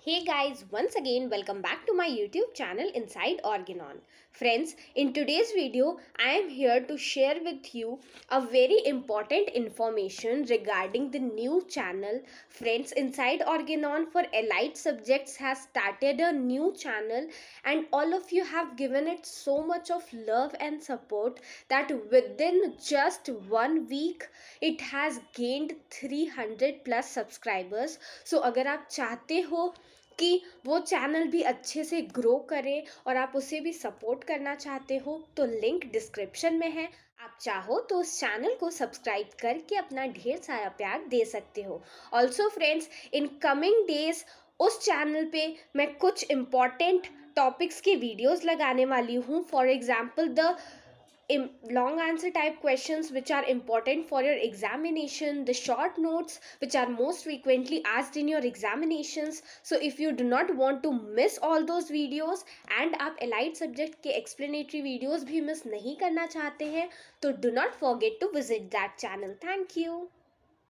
Hey guys, once again welcome back to my YouTube channel Inside Organon. Friends, in today's video I am here to share with you a very important information regarding the new channel. Friends, Inside Organon for allied subjects has started a new channel and all of you have given it so much of love and support that within just 1 week it has gained 300 plus subscribers. So अगर आप चाहते हो कि वो channel भी अच्छे से grow करे और आप उसे भी सपोर्ट करना चाहते हो तो लिंक डिस्क्रिप्शन में है। आप चाहो तो उस चैनल को सब्सक्राइब करके अपना ढेर सारा प्यार दे सकते हो। Also friends, in coming days उस चैनल पे मैं कुछ इम्पॉर्टेंट टॉपिक्स के वीडियोस लगाने वाली हूँ। For example the long answer type questions which are important for your examination, the short notes which are most frequently asked in your examinations. So if you do not want to miss all those videos and आप allied subject के explanatory videos भी miss नहीं करना चाहते हैं तो do not forget to visit that channel. Thank you.